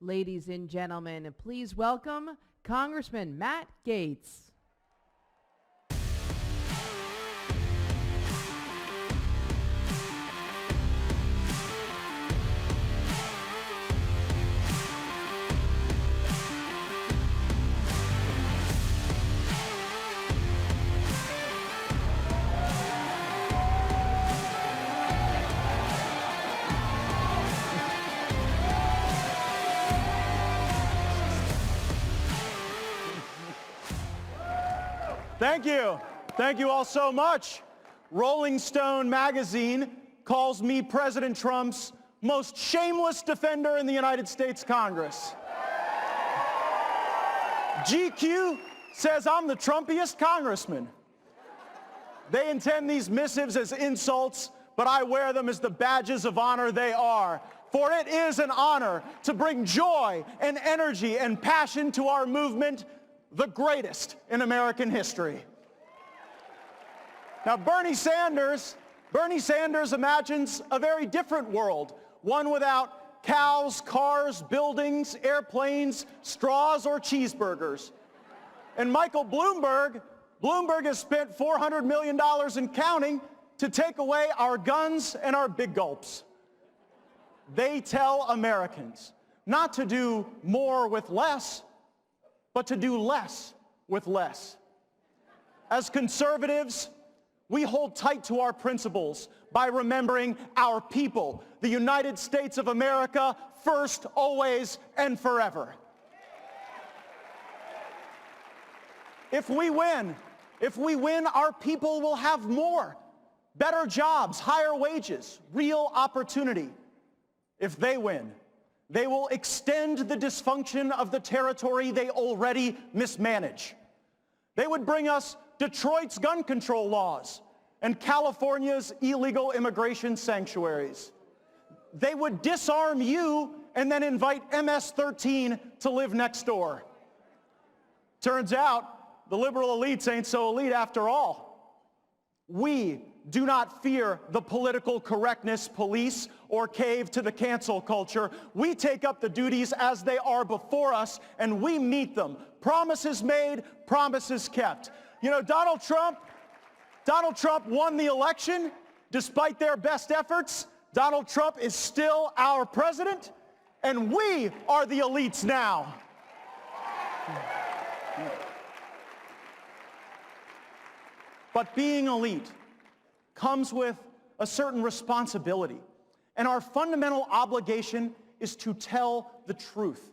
Ladies and gentlemen, please welcome Congressman Matt Gaetz. Thank you. Thank you all so much. Rolling Stone magazine calls me President Trump's most shameless defender in the United States Congress. GQ says I'm the Trumpiest congressman. They intend these missives as insults, but I wear them as the badges of honor they are. For it is an honor to bring joy and energy and passion to our movement, the greatest in American history. Now, Bernie Sanders imagines a very different world, one without cows, cars, buildings, airplanes, straws, or cheeseburgers. And Michael Bloomberg has spent $400 million and counting to take away our guns and our big gulps. They tell Americans not to do more with less, but to do less with less. As conservatives, we hold tight to our principles by remembering our people, the United States of America, first, always, and forever. If we win, our people will have more, better jobs, higher wages, real opportunity. If they win, they will extend the dysfunction of the territory they already mismanage. They would bring us Detroit's gun control laws and California's illegal immigration sanctuaries. They would disarm you and then invite MS-13 to live next door. Turns out the liberal elites ain't so elite after all. We do not fear the political correctness police or cave to the cancel culture. We take up the duties as they are before us, and we meet them. Promises made, promises kept. You know, Donald Trump won the election despite their best efforts. Donald Trump is still our president, and we are the elites now. But being elite comes with a certain responsibility. And our fundamental obligation is to tell the truth.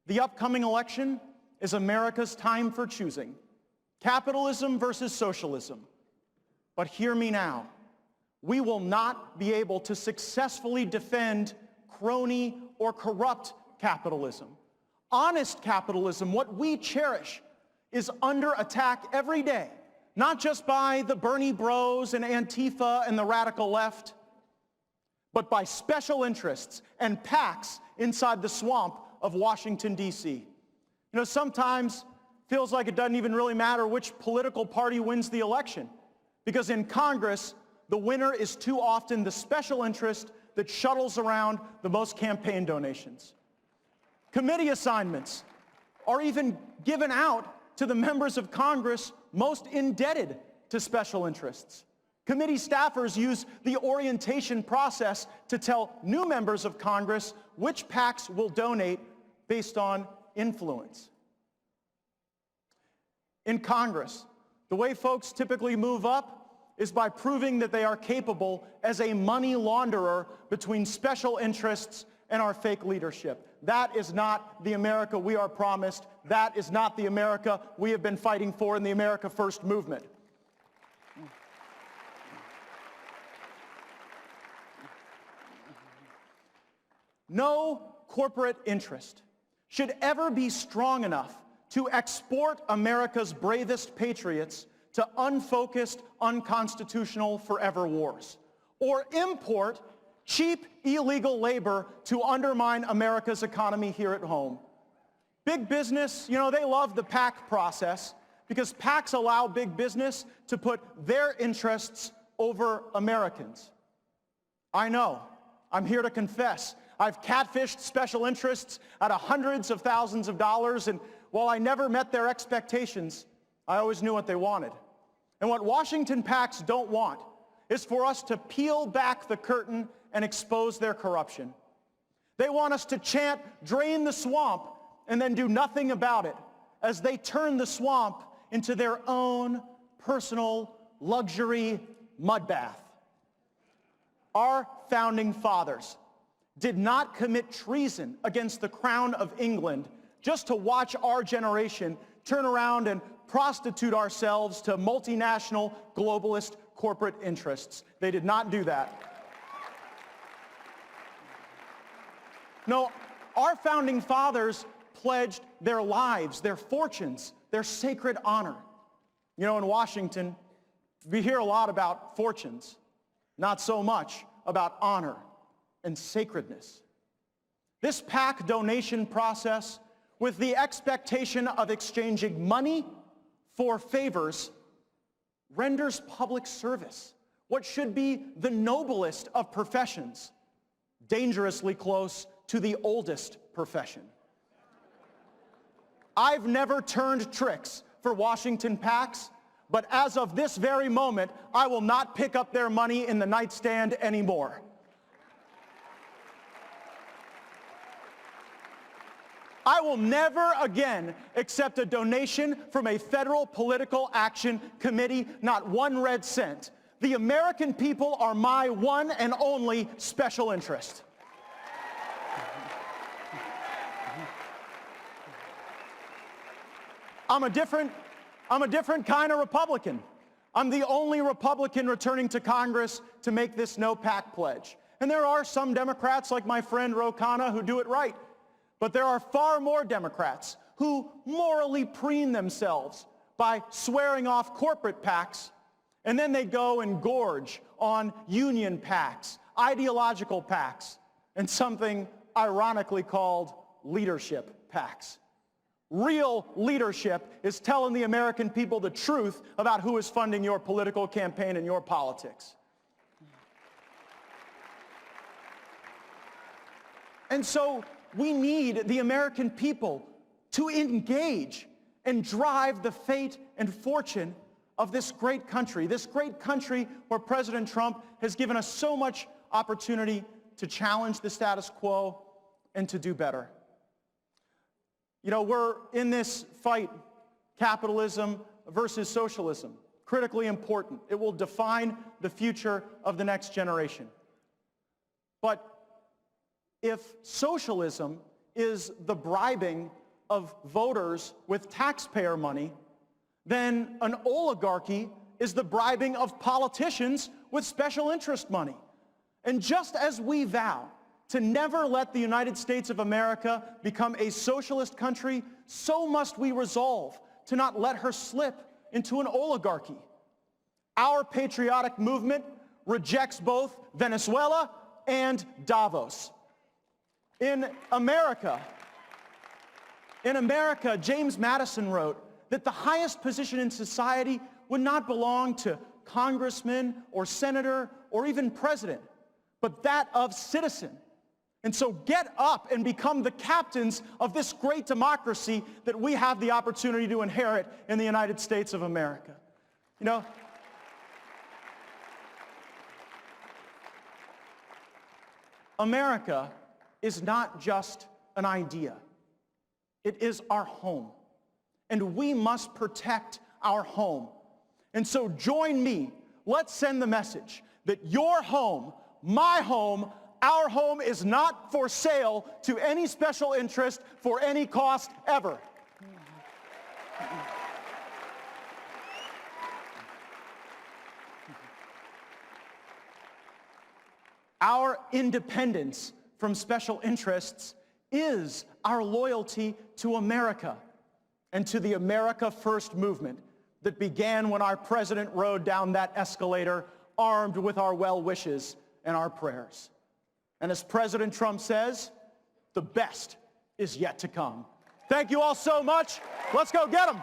The upcoming election is America's time for choosing. Capitalism versus socialism. But hear me now. We will not be able to successfully defend crony or corrupt capitalism. Honest capitalism, what we cherish, is under attack every day. Not just by the Bernie bros and Antifa and the radical left, but by special interests and PACs inside the swamp of Washington, D.C. You know, sometimes feels like it doesn't even really matter which political party wins the election, because in Congress, the winner is too often the special interest that shuttles around the most campaign donations. Committee assignments are even given out to the members of Congress most indebted to special interests. Committee staffers use the orientation process to tell new members of Congress which PACs will donate based on influence. In Congress, the way folks typically move up is by proving that they are capable as a money launderer between special interests and our fake leadership. That is not the America we are promised. That is not the America we have been fighting for in the America First movement. No corporate interest should ever be strong enough to export America's bravest patriots to unfocused, unconstitutional forever wars, or import cheap, illegal labor to undermine America's economy here at home. Big business, you know, they love the PAC process because PACs allow big business to put their interests over Americans. I know. I'm here to confess. I've catfished special interests out of hundreds of thousands of dollars, and while I never met their expectations, I always knew what they wanted. And what Washington PACs don't want is for us to peel back the curtain and expose their corruption. They want us to chant, "Drain the swamp," and then do nothing about it, as they turn the swamp into their own personal luxury mud bath. Our founding fathers did not commit treason against the crown of England just to watch our generation turn around and prostitute ourselves to multinational globalist corporate interests. They did not do that. No, our founding fathers pledged their lives, their fortunes, their sacred honor. You know, in Washington, we hear a lot about fortunes, not so much about honor and sacredness. This PAC donation process, with the expectation of exchanging money for favors, renders public service, what should be the noblest of professions, dangerously close to the oldest profession. I've never turned tricks for Washington PACs, but as of this very moment, I will not pick up their money in the nightstand anymore. I will never again accept a donation from a federal political action committee, not one red cent. The American people are my one and only special interest. I'm a different kind of Republican. I'm the only Republican returning to Congress to make this no PAC pledge. And there are some Democrats, like my friend Ro Khanna, who do it right. But there are far more Democrats who morally preen themselves by swearing off corporate PACs, and then they go and gorge on union PACs, ideological PACs, and something ironically called leadership PACs. Real leadership is telling the American people the truth about who is funding your political campaign and your politics. And so we need the American people to engage and drive the fate and fortune of this great country where President Trump has given us so much opportunity to challenge the status quo and to do better. You know, we're in this fight, capitalism versus socialism, critically important. It will define the future of the next generation. But if socialism is the bribing of voters with taxpayer money, then an oligarchy is the bribing of politicians with special interest money. And just as we vow to never let the United States of America become a socialist country, so must we resolve to not let her slip into an oligarchy. Our patriotic movement rejects both Venezuela and Davos. In America, James Madison wrote that the highest position in society would not belong to congressman or senator or even president, but that of citizen. And so get up and become the captains of this great democracy that we have the opportunity to inherit in the United States of America. You know, America is not just an idea. It is our home. And we must protect our home. And so join me. Let's send the message that your home, my home, our home is not for sale to any special interest for any cost ever. Our independence from special interests is our loyalty to America and to the America First movement that began when our president rode down that escalator armed with our well wishes and our prayers. And as President Trump says, the best is yet to come. Thank you all so much. Let's go get them.